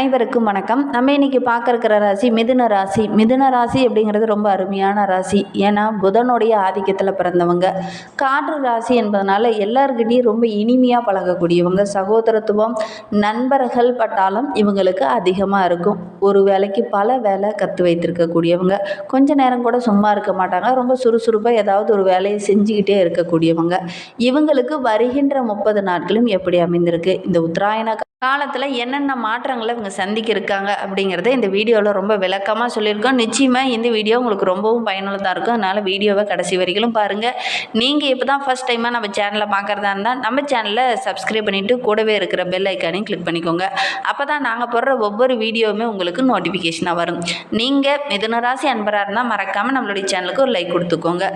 அனைவருக்கும் வணக்கம். நம்ம இன்னைக்கு பார்க்க இருக்கிற ராசி மிதுன ராசி. மிதுன ராசி அப்படிங்கிறது ரொம்ப அருமையான ராசி. ஏன்னா புதனுடைய ஆதிக்கத்தில் பிறந்தவங்க. காற்று ராசி என்பதனால எல்லாருக்கிட்டையும் ரொம்ப இனிமையாக பழகக்கூடியவங்க. சகோதரத்துவம், நண்பர்கள் பட்டாலும் இவங்களுக்கு அதிகமாக இருக்கும். ஒரு வேலைக்கு பல வேலை கற்று வைத்திருக்கக்கூடியவங்க. கொஞ்ச நேரம் கூட சும்மா இருக்க மாட்டாங்க. ரொம்ப சுறுசுறுப்பாக ஏதாவது ஒரு வேலையை செஞ்சுக்கிட்டே இருக்கக்கூடியவங்க. இவங்களுக்கு வருகின்ற 30 நாட்களும் எப்படி அமைந்திருக்கு, இந்த உத்தராயண காலத்தில் என்னென்ன மாற்றங்களை இவங்க சந்திக்க இருக்காங்க அப்படிங்கிறத இந்த வீடியோவில் ரொம்ப விளக்கமாக சொல்லியிருக்கோம். நிச்சயமாக இந்த வீடியோ உங்களுக்கு ரொம்பவும் பயனுள்ளதாக இருக்கும். அதனால் வீடியோவை கடைசி வரைக்கும் பாருங்கள். நீங்கள் இப்போ தான் ஃபஸ்ட் டைமாக நம்ம சேனலை பார்க்குறதா இருந்தால் நம்ம சேனலை சப்ஸ்கிரைப் பண்ணிவிட்டு கூடவே இருக்கிற பெல் ஐக்கானையும் கிளிக் பண்ணிக்கோங்க. அப்போ தான் நாங்கள் போடுற ஒவ்வொரு வீடியோவுமே உங்களுக்கு நோட்டிஃபிகேஷனாக வரும். நீங்கள் மிதுன ராசி அன்பராக இருந்தால் மறக்காமல் நம்மளுடைய சேனலுக்கு ஒரு லைக் கொடுத்துக்கோங்க.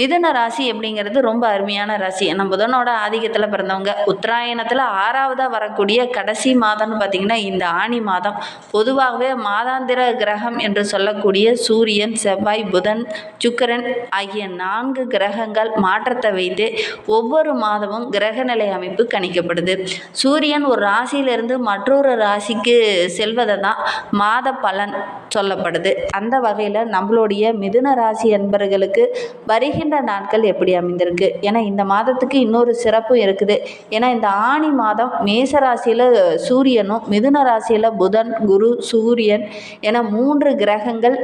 மிதுன ராசி அப்படிங்கிறது ரொம்ப அருமையான ராசி. நம்ம புதனோட ஆதிக்கத்தில் பிறந்தவங்க. உத்தராயணத்தில் 6வதாக வரக்கூடிய கடைசி மாதம்னு பார்த்திங்கன்னா இந்த ஆனி மாதம். பொதுவாகவே மாதாந்திர கிரகம் என்று சொல்லக்கூடிய சூரியன், செவ்வாய், புதன், சுக்கிரன் ஆகிய 4 கிரகங்கள் மாற்றத்தை வைத்து ஒவ்வொரு மாதமும் கிரகநிலை அமைப்பு கணிக்கப்படுது. சூரியன் ஒரு ராசியிலிருந்து மற்றொரு ராசிக்கு செல்வதை தான் மாத பலன் சொல்லப்படுது. அந்த வகையில் நம்மளுடைய மிதுன ராசி என்பவர்களுக்கு வருகின்ற நாட்கள் எப்படி அமைந்திருக்கு? ஏன்னா இந்த மாதத்துக்கு இன்னொரு சிறப்பு இருக்குது. ஏன்னா இந்த ஆனி மாதம் மேச ராசியில் சூரியனும், மிதுன ராசியில் புதன், குரு, சூரியன் என 3 கிரகங்கள்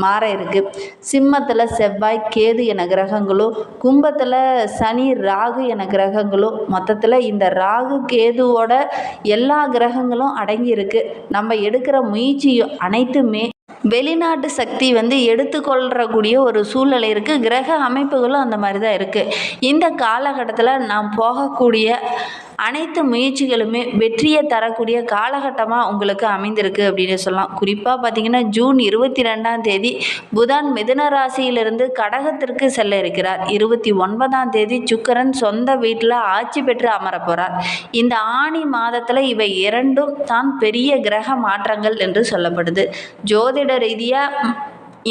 மாற இருக்கு. சிம்மத்தில் செவ்வாய், கேது என கிரகங்களும், கும்பத்தில் சனி, ராகு என கிரகங்களும், மொத்தத்தில் இந்த ராகு கேதுவோட எல்லா கிரகங்களும் அடங்கி இருக்கு. நம்ம எடுக்கிற முயற்சி அனைத்துமே வெளிநாட்டு சக்தி எடுத்துக்கொள்ளக்கூடிய ஒரு சூழ்நிலை இருக்குது. கிரக அமைப்புகளும் அந்த மாதிரி தான் இருக்குது. இந்த காலகட்டத்தில் நாம் போகக்கூடிய அனைத்து முயற்சிகளுமே வெற்றியை தரக்கூடிய காலகட்டமாக உங்களுக்கு அமைந்திருக்கு அப்படின்னு சொல்லலாம். குறிப்பாக பார்த்திங்கன்னா ஜூன் 22ஆம் தேதி புதன் மிதுன ராசியிலிருந்து கடகத்திற்கு செல்ல இருக்கிறார். 29ஆம் தேதி சுக்கிரன் சொந்த வீட்டில் ஆட்சி பெற்று அமர போகிறார். இந்த ஆனி மாதத்தில் இவை இரண்டும் தான் பெரிய கிரக மாற்றங்கள் என்று சொல்லப்படுது. ஜோதிட ரீதியாக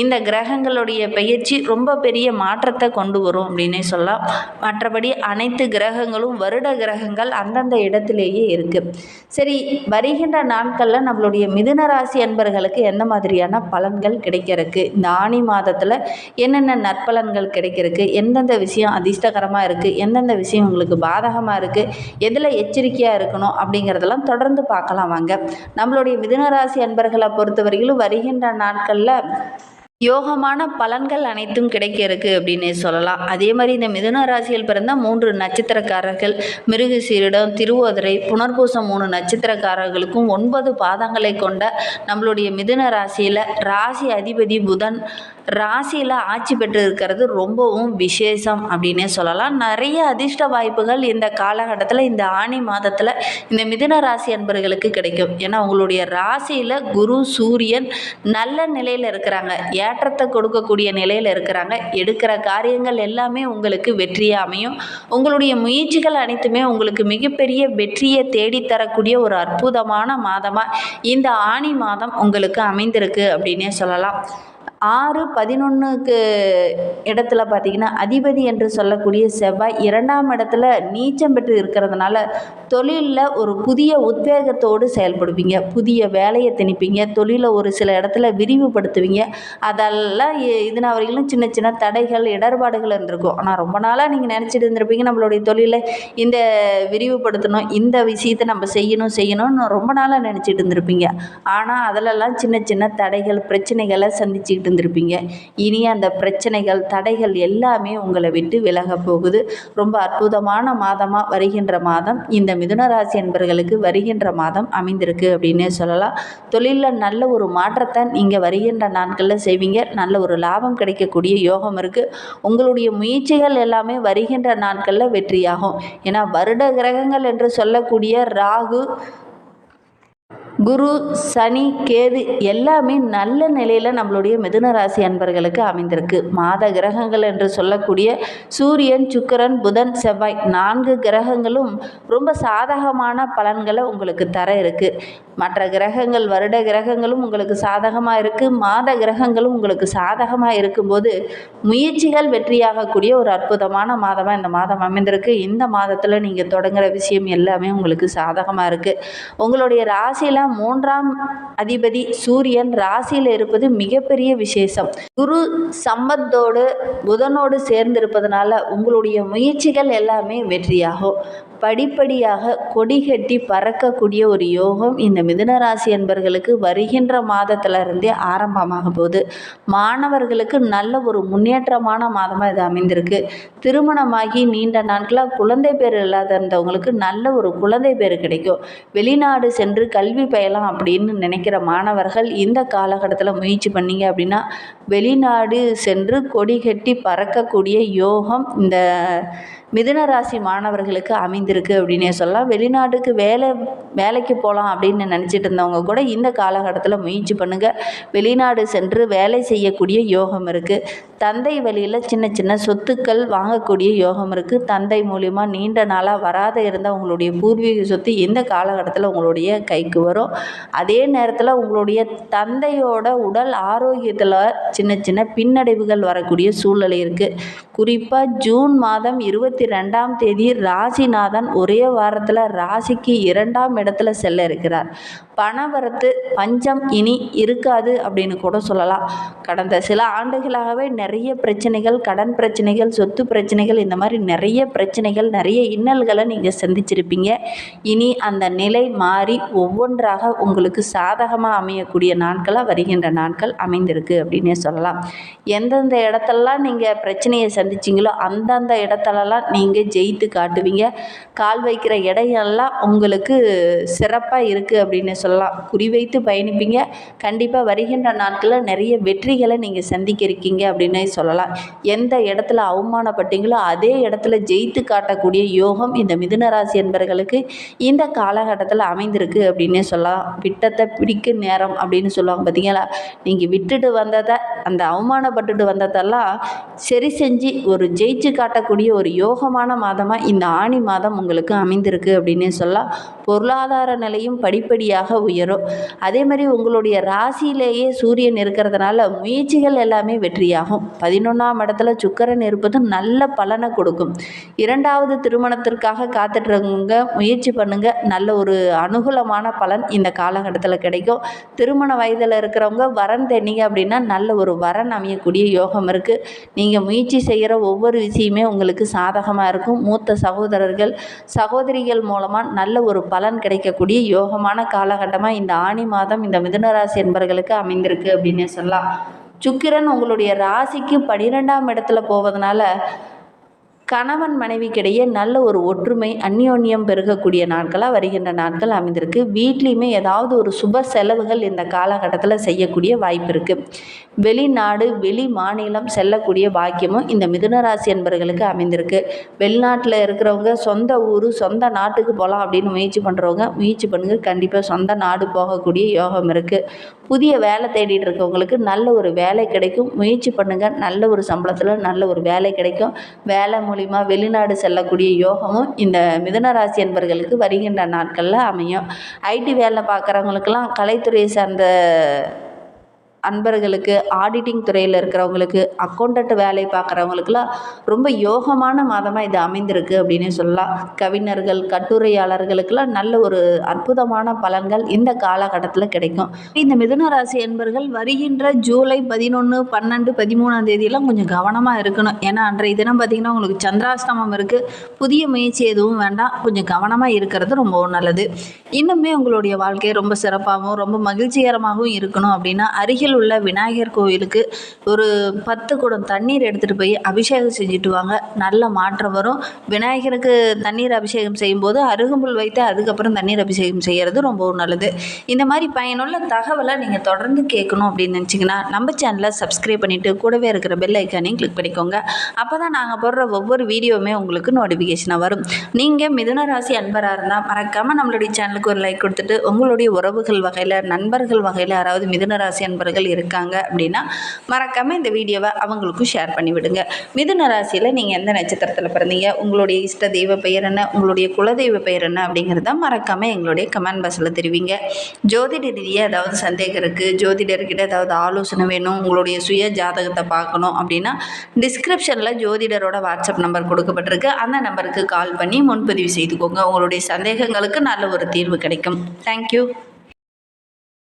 இந்த கிரகங்களுடைய பெயர்ச்சி ரொம்ப பெரிய மாற்றத்தை கொண்டு வரும் அப்படின்னே சொல்லலாம். மற்றபடி அனைத்து கிரகங்களும் வருட கிரகங்கள் அந்தந்த இடத்திலேயே இருக்குது. சரி, வருகின்ற நாட்களில் நம்மளுடைய மிதுன ராசி அன்பர்களுக்கு எந்த மாதிரியான பலன்கள் கிடைக்கிறதுக்கு, இந்த ஆனி மாதத்தில் என்னென்ன நற்பலன்கள் கிடைக்கிறதுக்கு, எந்தெந்த விஷயம் அதிர்ஷ்டகரமாக இருக்குது, எந்தெந்த விஷயம் உங்களுக்கு பாதகமாக இருக்குது, எதில் எச்சரிக்கையாக இருக்கணும் அப்படிங்கிறதெல்லாம் தொடர்ந்து பார்க்கலாம் வாங்க. நம்மளுடைய மிதுன ராசி அன்பர்களை பொறுத்தவரையிலும் வருகின்ற நாட்களில் யோகமான பலன்கள் அனைத்தும் கிடைக்க இருக்கு அப்படின்னு சொல்லலாம். அதே மாதிரி இந்த மிதுன ராசியில் பிறந்த 3 நட்சத்திரக்காரர்கள், மிருகசீரிடம், திருவோதரை, புனர்பூசம் 3 நட்சத்திரக்காரர்களுக்கும் 9 பாதங்களை கொண்ட நம்மளுடைய மிதுன ராசியில் ராசி அதிபதி புதன் ராசியில் ஆட்சி பெற்று இருக்கிறது ரொம்பவும் விசேஷம் அப்படின்னே சொல்லலாம். நிறைய அதிர்ஷ்ட வாய்ப்புகள் இந்த காலகட்டத்தில், இந்த ஆனி மாதத்தில் இந்த மிதுன ராசி அன்பர்களுக்கு கிடைக்கும். ஏன்னா உங்களுடைய ராசியில் குரு, சூரியன் நல்ல நிலையில் இருக்கிறாங்க, ஏற்றத்தை கொடுக்கக்கூடிய நிலையில் இருக்கிறாங்க. எடுக்கிற காரியங்கள் எல்லாமே உங்களுக்கு வெற்றியாக அமையும். உங்களுடைய முயற்சிகள் அனைத்துமே உங்களுக்கு மிகப்பெரிய வெற்றியை தேடித்தரக்கூடிய ஒரு அற்புதமான மாதமாக இந்த ஆனி மாதம் உங்களுக்கு அமைந்திருக்கு அப்படின்னே சொல்லலாம். 6-11க்கு இடத்துல பார்த்திங்கன்னா அதிபதி என்று சொல்லக்கூடிய செவ்வாய் 2ஆம் இடத்துல நீச்சம் பெற்று இருக்கிறதுனால தொழிலில் ஒரு புதிய உத்வேகத்தோடு செயல்படுவீங்க. புதிய வேலையை திணிப்பீங்க. தொழிலை ஒரு சில இடத்துல விரிவுபடுத்துவீங்க. அதெல்லாம் இதனால் வரையிலும் சின்ன சின்ன தடைகள், இடர்பாடுகள் இருந்திருக்கும். ஆனால் ரொம்ப நாளாக நீங்கள் நினச்சிட்டு இருந்திருப்பீங்க, நம்மளுடைய தொழிலை இந்த விரிவுபடுத்தணும், இந்த விஷயத்தை நம்ம செய்யணும்னு ரொம்ப நாளாக நினச்சிட்டு இருந்திருப்பீங்க. ஆனால் அதிலெல்லாம் சின்ன சின்ன தடைகள், பிரச்சனைகளை சந்திச்சுக்கிட்டு இருந்திருப்பீங்க. இனி அந்த பிரச்சனைகள், தடைகள் எல்லாமே உங்களை விட்டு விலக போகுது. ரொம்ப அற்புதமான மாதமாக வருகின்ற மாதம் இந்த மிதுன ராசி என்பவர்களுக்கு வருகின்ற மாதம் அமைந்திருக்கு அப்படின்னே சொல்லலாம். தொழிலில் நல்ல ஒரு மாற்றத்தை நீங்கள் வருகின்ற நாட்களில் செய்வீங்க. நல்ல ஒரு லாபம் கிடைக்கக்கூடிய யோகம் இருக்குது. உங்களுடைய முயற்சிகள் எல்லாமே வருகின்ற நாட்களில் வெற்றியாகும். ஏன்னா வருட கிரகங்கள் என்று சொல்லக்கூடிய ராகு, குரு, சனி, கேது எல்லாமே நல்ல நிலையில் நம்மளுடைய மிதுன ராசி அன்பர்களுக்கு அமைந்திருக்கு. மாத கிரகங்கள் என்று சொல்லக்கூடிய சூரியன், சுக்கிரன், புதன், செவ்வாய் 4 கிரகங்களும் ரொம்ப சாதகமான பலன்களை உங்களுக்கு தர இருக்குது. மற்ற கிரகங்கள் வருட கிரகங்களும் உங்களுக்கு சாதகமாக இருக்குது, மாத கிரகங்களும் உங்களுக்கு சாதகமாக இருக்கும்போது முயற்சிகள் வெற்றியாகக்கூடிய ஒரு அற்புதமான மாதமாக இந்த மாதம் அமைந்திருக்கு. இந்த மாதத்தில் நீங்கள் தொடங்குகிற விஷயம் எல்லாமே உங்களுக்கு சாதகமாக இருக்குது. உங்களுடைய ராசியில் 3ஆம் அதிபதி சூரியன் ராசியில் இருப்பது மிகப்பெரிய விசேஷம். குரு சம்பத்தோடு புதனோடு சேர்ந்து இருப்பதனால உங்களுடைய முயற்சிகள் எல்லாமே வெற்றியாகும். படிப்படியாக கொடி கட்டி பறக்கக்கூடிய ஒரு யோகம் இந்த மிதுனராசி என்பர்களுக்கு வருகின்ற மாதத்திலிருந்தே ஆரம்பமாக போகுது. மாணவர்களுக்கு நல்ல ஒரு முன்னேற்றமான மாதமாக இது அமைந்திருக்கு. திருமணமாகி நீண்ட நாட்களாக குழந்தை பேர் இல்லாத இருந்தவங்களுக்கு நல்ல ஒரு குழந்தை பேர் கிடைக்கும். வெளிநாடு சென்று கல்வி பயிலாம் அப்படின்னு நினைக்கிற மாணவர்கள் இந்த காலகட்டத்தில் முயற்சி பண்ணீங்க அப்படின்னா வெளிநாடு சென்று கொடி கட்டி பறக்கக்கூடிய யோகம் இந்த மிதுனராசி மாணவர்களுக்கு அமைந்திருக்கு அப்படின்னே சொல்லலாம். வெளிநாட்டுக்கு வேலைக்கு போகலாம் அப்படின்னு நினச்சிட்டு இருந்தவங்க கூட இந்த காலகட்டத்தில் முயற்சி பண்ணுங்கள். வெளிநாடு சென்று வேலை செய்யக்கூடிய யோகம் இருக்குது. தந்தை வழியில் சின்ன சின்ன சொத்துக்கள் வாங்கக்கூடிய யோகம் இருக்குது. தந்தை மூலிமா நீண்ட நாளாக வராத இருந்த உங்களுடைய பூர்வீக சொத்து இந்த காலகட்டத்தில் உங்களுடைய கைக்கு வரும். அதே நேரத்தில் உங்களுடைய தந்தையோட உடல் ஆரோக்கியத்தில் சின்ன சின்ன பின்னடைவுகள் வரக்கூடிய சூழ்நிலை இருக்குது. குறிப்பாக ஜூன் மாதம் 22ஆம் தேதி ராசிநாதன் ஒரே வாரத்தில் ராசிக்கு 2ஆம் இடத்துல செல்ல இருக்கிறார். பணவரத்து பஞ்சம் இனி இருக்காது அப்படின்னு கூட சொல்லலாம். கடந்த சில ஆண்டுகளாகவே நிறைய பிரச்சனைகள், கடன் பிரச்சனைகள், சொத்து பிரச்சனைகள், இந்த மாதிரி நிறைய பிரச்சனைகள், நிறைய இன்னல்களை நீங்கள் சந்திச்சிருப்பீங்க. இனி அந்த நிலை மாறி ஒவ்வொன்றாக உங்களுக்கு சாதகமாக அமையக்கூடிய நாட்களாக வருகின்ற நாட்கள் அமைந்திருக்கு அப்படின்னே சொல்லலாம். எந்தெந்த இடத்துலலாம் நீங்கள் பிரச்சனையை சந்திச்சிங்களோ அந்தந்த இடத்துலலாம் நீங்கள் ஜெயித்து காட்டுவீங்க. கால் வைக்கிற இடையெல்லாம் உங்களுக்கு சிறப்பாக இருக்குது அப்படின்னு சொல்லலாம். குறிவைத்து பயணிப்பீங்க. கண்டிப்பாக வருகின்ற நாட்களில் நிறைய வெற்றிகளை நீங்கள் சந்திக்க இருக்கீங்க அப்படின்னே சொல்லலாம். எந்த இடத்துல அவமானப்பட்டீங்களோ அதே இடத்துல ஜெயித்து காட்டக்கூடிய யோகம் இந்த மிதுனராசி என்பவர்களுக்கு இந்த காலகட்டத்தில் அமைந்திருக்கு அப்படின்னே சொல்லலாம். விட்டத்தை பிடிக்க நேரம் அப்படின்னு சொல்லுவாங்க பார்த்தீங்களா. நீங்கள் விட்டுட்டு வந்ததை, அந்த அவமானப்பட்டுட்டு வந்ததெல்லாம் சரி செஞ்சு ஒரு ஜெயிச்சு காட்டக்கூடிய ஒரு யோகமான மாதமாக இந்த ஆணி மாதம் உங்களுக்கு அமைந்திருக்கு அப்படின்னே சொல்லலாம். பொருளாதார நிலையும் படிப்படியாக உயரும். அதே மாதிரி உங்களுடைய ராசியிலேயே சூரியன் இருக்கிறதுனால முயற்சிகள் எல்லாமே வெற்றியாகும். 11ஆம் இடத்துல சுக்கிரன் இருப்பது நல்ல பலனை கொடுக்கும். 2வது திருமணத்திற்காக காத்துட்றவங்க முயற்சி பண்ணுங்க. நல்ல ஒரு அனுகூலமான பலன் இந்த காலகட்டத்தில் கிடைக்கும். திருமண வயதில் இருக்கிறவங்க வரன் தேடிங்க அப்படின்னா நல்ல ஒரு வரன் அமையக்கூடிய யோகம் இருக்குது. நீங்கள் முயற்சி செய்கிற ஒவ்வொரு விஷயமே உங்களுக்கு சாதகமாக இருக்கும். மூத்த சகோதரர்கள் சகோதரிகள் மூலமாக நல்ல ஒரு பலன் கிடைக்கக்கூடிய யோகமான காலகட்டமாக இந்த ஆணி மாதம் இந்த மிதுனராசி என்பவர்களுக்கு அமைந்திருக்கு அப்படின்னே சொல்லலாம். சுக்கிரன் உங்களுடைய ராசிக்கு 12ஆம் இடத்துல போவதனால கணவன் மனைவிக்கிடையே நல்ல ஒரு ஒற்றுமை, அந்யோன்யம் பெருகக்கூடிய நாட்களாக வருகின்ற நாட்கள் அமைந்திருக்கு. வீட்லேயுமே ஏதாவது ஒரு சுப செலவுகள் இந்த காலகட்டத்தில் செய்யக்கூடிய வாய்ப்பு இருக்குது. வெளிநாடு வெளி மாநிலம் செல்லக்கூடிய பாக்கியமும் இந்த மிதுனராசி என்பவர்களுக்கு அமைந்திருக்கு. வெளிநாட்டில் இருக்கிறவங்க சொந்த ஊர் சொந்த நாட்டுக்கு போகலாம் அப்படின்னு முயற்சி பண்ணுறவங்க முயற்சி பண்ணுங்கள். கண்டிப்பாக சொந்த நாடு போகக்கூடிய யோகம் இருக்குது. புதிய வேலை தேடிட்டு இருக்கவங்களுக்கு நல்ல ஒரு வேலை கிடைக்கும். முயற்சி பண்ணுங்கள். நல்ல ஒரு சம்பளத்தில் நல்ல ஒரு வேலை கிடைக்கும். வேலை மூலிமா வெளிநாடு செல்லக்கூடிய யோகமும் இந்த மிதுனராசி என்பவர்களுக்கு வருகின்ற நாட்களில் அமையும். ஐடி வேலை பார்க்குறவங்களுக்கெல்லாம் கலைத்துறையை சார்ந்த அன்பர்களுக்கு, ஆடிட்டிங் துறையில் இருக்கிறவங்களுக்கு, அக்கௌண்டன்ட் வேலை பார்க்குறவங்களுக்குலாம் ரொம்ப யோகமான மாதமாக இது அமைந்திருக்கு அப்படின்னு சொல்லலாம். கவிஞர்கள், கட்டுரையாளர்களுக்கெல்லாம் நல்ல ஒரு அற்புதமான பலன்கள் இந்த காலகட்டத்தில் கிடைக்கும். இந்த மிதுன ராசி என்பர்கள் வருகின்ற ஜூலை 11, 12, 13ஆம் தேதியெல்லாம் கொஞ்சம் கவனமாக இருக்கணும். ஏன்னா அன்றைய தினம் பார்த்திங்கன்னா உங்களுக்கு சந்திராஷ்டமம் இருக்குது. புதிய முயற்சி எதுவும் வேண்டாம். கொஞ்சம் கவனமாக இருக்கிறது ரொம்ப நல்லது. இன்னுமே உங்களுடைய வாழ்க்கை ரொம்ப சிறப்பாகவும் ரொம்ப மகிழ்ச்சிகரமாகவும் இருக்கணும் அப்படின்னா அருகில் உள்ள விநாயகர் கோவிலுக்கு ஒரு 10 குடம் தண்ணீர் எடுத்துகிட்டு போய் அபிஷேகம் செஞ்சுட்டு வாங்க. நல்ல மாற்றம் வரும். விநாயகருக்கு தண்ணீர் அபிஷேகம் செய்யும்போது அருகம்புல் வைத்து அதுக்கப்புறம் தண்ணீர் அபிஷேகம் செய்கிறது ரொம்ப நல்லது. இந்த மாதிரி பயனுள்ள தகவலை நீங்கள் தொடர்ந்து கேட்கணும் அப்படின்னு நினச்சிங்கன்னா நம்ம சேனலை சப்ஸ்கிரைப் பண்ணிவிட்டு கூடவே இருக்கிற பெல் ஐக்கானையும் கிளிக் பண்ணிக்கோங்க. அப்போ தான் நாங்கள் போடுற ஒவ்வொரு வீடியோவுமே உங்களுக்கு நோட்டிஃபிகேஷனாக வரும். நீங்கள் மிதுன ராசி அன்பராக இருந்தால் மறக்காமல் நம்மளுடைய சேனலுக்கு ஒரு லைக் கொடுத்துட்டு உங்களுடைய உறவுகள் வகையில், நண்பர்கள் வகையில் யாராவது மிதுன ராசி அன்பர்கள் குழந்தைகள் இருக்காங்க அப்படின்னா மறக்காமல் இந்த வீடியோவை அவங்களுக்கும் ஷேர் பண்ணிவிடுங்க. மிதுன ராசியில் நீங்கள் எந்த நட்சத்திரத்தில் பிறந்தீங்க, உங்களுடைய இஷ்ட தெய்வ பெயர் என்ன, உங்களுடைய குலதெய்வ பெயர் என்ன அப்படிங்கிறத மறக்காமல் எங்களுடைய கமெண்ட் பாக்ஸில் தெரிவிங்க. ஜோதிட ரீதியாக ஏதாவது சந்தேகம் இருக்குது, ஜோதிடர்கிட்ட ஏதாவது ஆலோசனை வேணும், உங்களுடைய சுய ஜாதகத்தை பார்க்கணும் அப்படின்னா டிஸ்கிரிப்ஷனில் ஜோதிடரோட வாட்ஸ்அப் நம்பர் கொடுக்கப்பட்டிருக்கு. அந்த நம்பருக்கு கால் பண்ணி முன்பதிவு செய்துக்கோங்க. உங்களுடைய சந்தேகங்களுக்கு நல்ல ஒரு தீர்வு கிடைக்கும். தேங்க்யூ.